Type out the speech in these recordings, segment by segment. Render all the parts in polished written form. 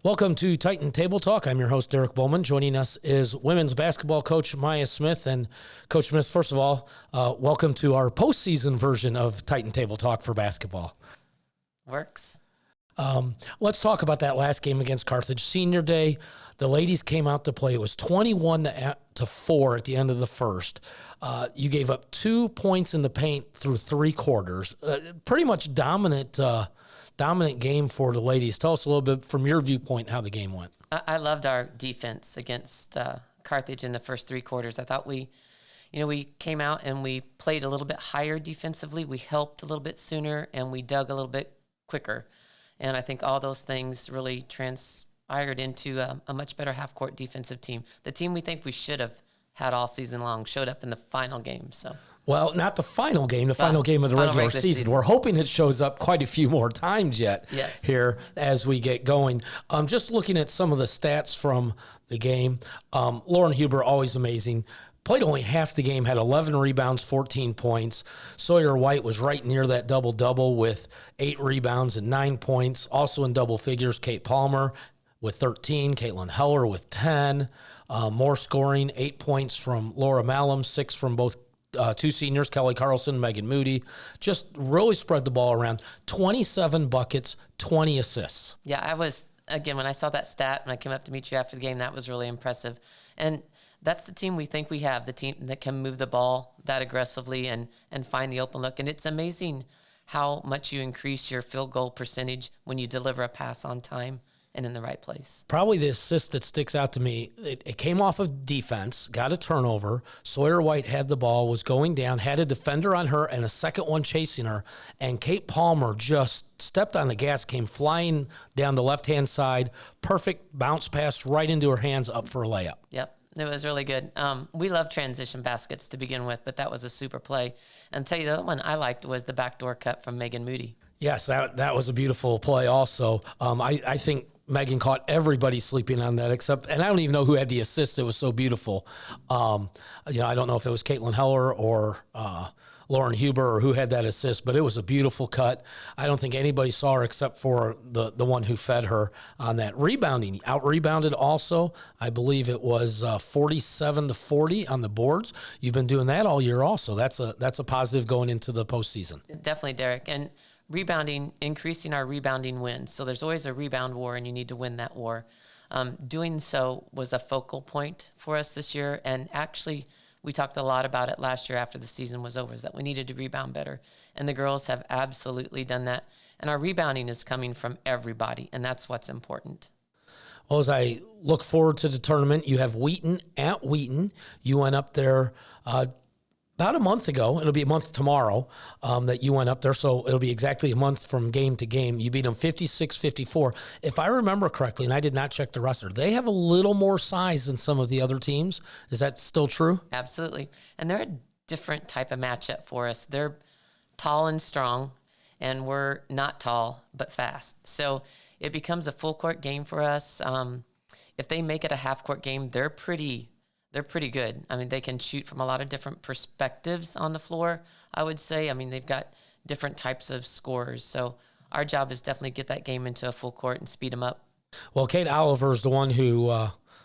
Welcome to Titan Table Talk. I'm your host, Derek Bohlman. Joining us is women's basketball coach Maya Smith. And Coach Smith, first of all, welcome to our postseason version of Titan Table Talk for basketball. Works. Let's talk about that last game against Carthage. Senior day, the ladies came out to play. It was 21-4 at the end of the first. You gave up 2 points in the paint through 3 quarters. Pretty much dominant game for the ladies. Tell us a little bit from your viewpoint how the game went. I loved our defense against Carthage in the first 3 quarters. I thought we came out and we played a little bit higher defensively. We helped a little bit sooner and we dug a little bit quicker. And I think all those things really transpired into a much better half-court defensive team. The team we think we should have had all season long showed up in the final game. Well, not the final game, final game of the regular season. We're hoping it shows up quite a few more times yet here as we get going. Just looking at some of the stats from the game, Lauren Huber, always amazing. Played only half the game, had 11 rebounds, 14 points. Sawyer White was right near that double-double with 8 rebounds and 9 points. Also in double figures, Kate Palmer with 13, Caitlin Heller with 10. More scoring, 8 points from Laura Malum, 6 from both 2 seniors, Kelly Carlson, Megan Moody. Just really spread the ball around. 27 buckets, 20 assists. Yeah, when I saw that stat and I came up to meet you after the game, that was really impressive. And that's the team we think we have, the team that can move the ball that aggressively and find the open look. And it's amazing how much you increase your field goal percentage when you deliver a pass on time and in the right place. Probably the assist that sticks out to me, it came off of defense, got a turnover. Sawyer White had the ball, was going down, had a defender on her and a second one chasing her. And Kate Palmer just stepped on the gas, came flying down the left-hand side. Perfect bounce pass right into her hands, up for a layup. Yep. It was really good. We love transition baskets to begin with, but that was a super play. And I'll tell you, the other one I liked was the backdoor cut from Megan Moody. Yes, that was a beautiful play also. I think Megan caught everybody sleeping on that and I don't even know who had the assist. It was so beautiful. I don't know if it was Caitlin Heller or Lauren Huber or who had that assist, but it was a beautiful cut. I don't think anybody saw her except for the one who fed her on that. Rebounding, out-rebounded also. I believe it was 47-40 on the boards. You've been doing that all year also. That's a positive going into the postseason. Definitely, Derek. And rebounding, increasing our rebounding wins. So there's always a rebound war, and you need to win that war. Doing so was a focal point for us this year, and actually we talked a lot about it last year after the season was over, is that we needed to rebound better. And the girls have absolutely done that. And our rebounding is coming from everybody, and that's what's important. Well, as I look forward to the tournament, you have Wheaton at Wheaton. You went up there about a month ago. It'll be a month tomorrow that you went up there, so it'll be exactly a month from game to game. You beat them 56-54. If I remember correctly, and I did not check the roster, they have a little more size than some of the other teams. Is that still true? Absolutely. And they're a different type of matchup for us. They're tall and strong, and we're not tall but fast. So it becomes a full-court game for us. If they make it a half-court game, they're pretty good. I mean, they can shoot from a lot of different perspectives on the floor, I would say. I mean, they've got different types of scorers. So our job is definitely get that game into a full court and speed them up. Well, Kate Oliver is the one who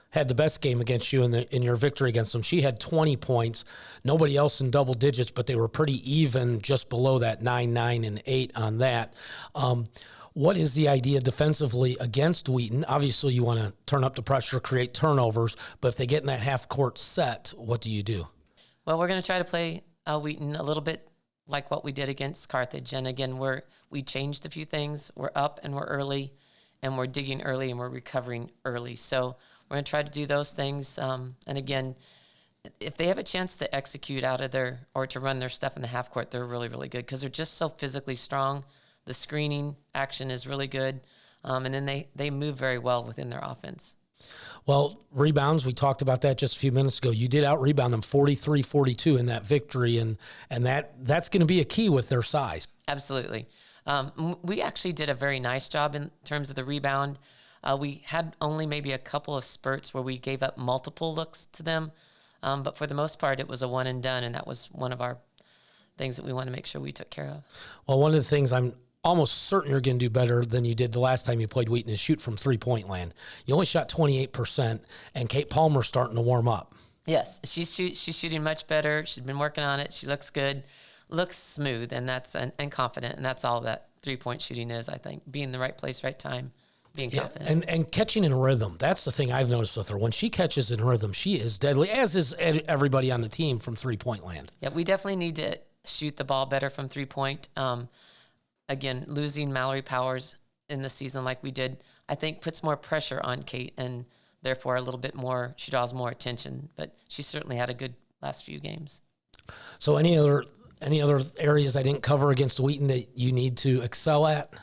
had the best game against you in your victory against them. She had 20 points. Nobody else in double digits, but they were pretty even just below that 9, 9, and 8 on that. What is the idea defensively against Wheaton? Obviously, you want to turn up the pressure, create turnovers, but if they get in that half-court set, what do you do? Well, we're going to try to play Wheaton a little bit like what we did against Carthage. And again, we changed a few things. We're up and we're early, and we're digging early and we're recovering early. So we're going to try to do those things. And again, if they have a chance to execute out of or to run their stuff in the half-court, they're really, really good because they're just so physically strong. The screening action is really good, and then they move very well within their offense. Well, rebounds, we talked about that just a few minutes ago. You did out-rebound them 43-42 in that victory, and that's going to be a key with their size. Absolutely. We actually did a very nice job in terms of the rebound. We had only maybe a couple of spurts where we gave up multiple looks to them, but for the most part, it was a one and done, and that was one of our things that we want to make sure we took care of. Well, one of the things I'm almost certain you're going to do better than you did the last time you played Wheaton is shoot from three-point land. You only shot 28%, and Kate Palmer's starting to warm up. Yes, she's shooting much better. She's been working on it. She looks good, looks smooth, and confident, and that's all that three-point shooting is, I think. Being in the right place, right time, being confident. And catching in rhythm. That's the thing I've noticed with her. When she catches in rhythm, she is deadly, as is everybody on the team from three-point land. Yeah, we definitely need to shoot the ball better from three-point. Again, losing Mallory Powers in the season like we did, I think puts more pressure on Kate, and therefore a little bit more, she draws more attention. But she certainly had a good last few games. So any other areas I didn't cover against Wheaton that you need to excel at?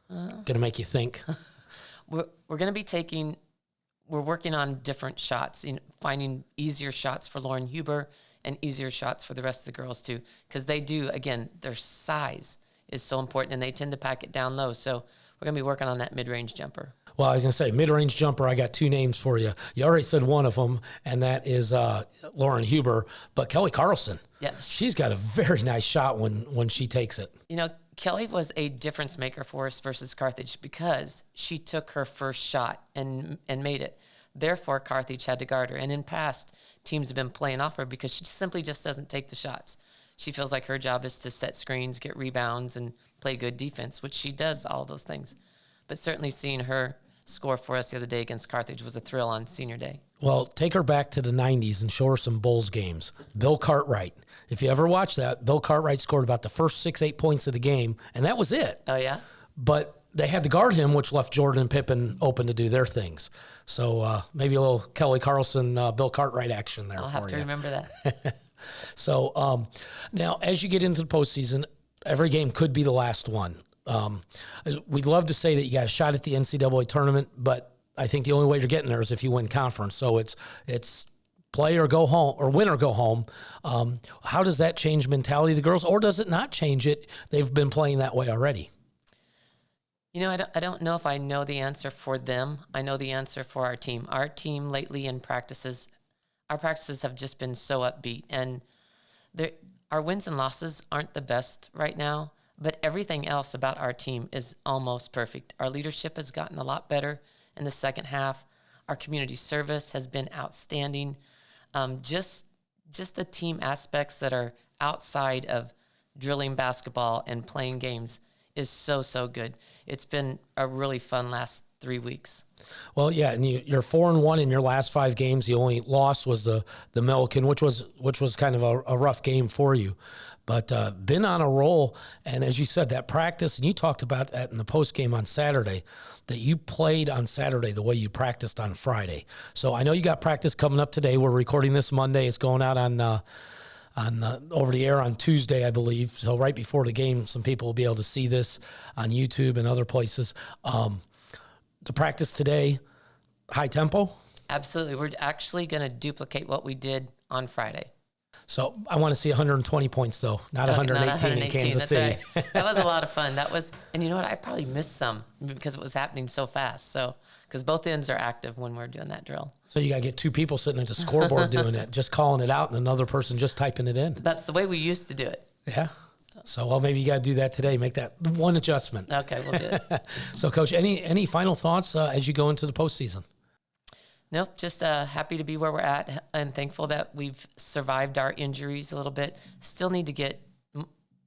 Going to make you think. We're going to be we're working on different shots, finding easier shots for Lauren Huber and easier shots for the rest of the girls too, because they do, again, their size is so important, and they tend to pack it down low. So we're going to be working on that mid-range jumper. Well, I was going to say, mid-range jumper, I got two names for you. You already said one of them, and that is Lauren Huber. But Kelly Carlson, she's got a very nice shot when she takes it. Kelly was a difference maker for us versus Carthage because she took her first shot and made it. Therefore, Carthage had to guard her. And in past, teams have been playing off her because she simply just doesn't take the shots. She feels like her job is to set screens, get rebounds, and play good defense, which she does all those things. But certainly seeing her score for us the other day against Carthage was a thrill on senior day. Well, take her back to the 90s and show her some Bulls games. Bill Cartwright. If you ever watch that, Bill Cartwright scored about the first 6-8 points of the game, and that was it. Oh, yeah? But they had to guard him, which left Jordan and Pippen open to do their things. So maybe a little Kelly Carlson, Bill Cartwright action there for you. I'll have to remember that. So now, as you get into the postseason, every game could be the last one. We'd love to say that you got a shot at the NCAA tournament, but I think the only way you're getting there is if you win conference. So it's play or go home, or win or go home. How does that change mentality of the girls, or does it not change it? They've been playing that way already. I don't know if I know the answer for them. I know the answer for our team. Our team lately in practices, our practices have just been so upbeat, and our wins and losses aren't the best right now, but everything else about our team is almost perfect. Our leadership has gotten a lot better in the second half. Our community service has been outstanding. Just the team aspects that are outside of drilling basketball and playing games is so good. It's been a really fun last 3 weeks. Well, yeah, and you're 4-1 in your last 5 games. The only loss was the Milliken, which was kind of a rough game for you, but been on a roll. And as you said, that practice, and you talked about that in the post game on Saturday, that you played on Saturday the way you practiced on Friday. So I know you got practice coming up today. We're recording this Monday. It's going out on over the air on Tuesday, I believe. So right before the game, some people will be able to see this on YouTube and other places. The practice today, high tempo? Absolutely. We're actually going to duplicate what we did on Friday. So I want to see 120 points, though, not 118 in Kansas City. Right. That was a lot of fun. And you know what? I probably missed some because it was happening so fast. So, because both ends are active when we're doing that drill. So you got to get 2 people sitting at the scoreboard doing it, just calling it out, and another person just typing it in. That's the way we used to do it. Yeah. So, well, maybe you got to do that today. Make that one adjustment. Okay, we'll do it. So, Coach, any final thoughts as you go into the postseason? Nope, just happy to be where we're at and thankful that we've survived our injuries a little bit. Still need to get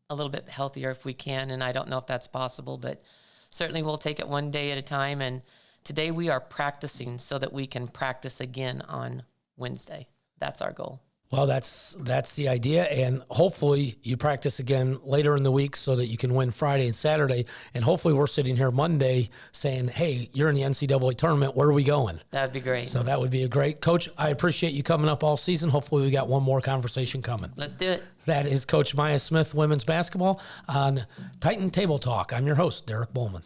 a little bit healthier if we can, and I don't know if that's possible, but certainly we'll take it one day at a time. And today we are practicing so that we can practice again on Wednesday. That's our goal. Well, that's the idea, and hopefully you practice again later in the week so that you can win Friday and Saturday, and hopefully we're sitting here Monday saying, hey, you're in the NCAA tournament, where are we going? That would be great. So that would be a great. Coach, I appreciate you coming up all season. Hopefully we got one more conversation coming. Let's do it. That is Coach Maya Smith, women's basketball, on Titan Table Talk. I'm your host, Derek Bohlman.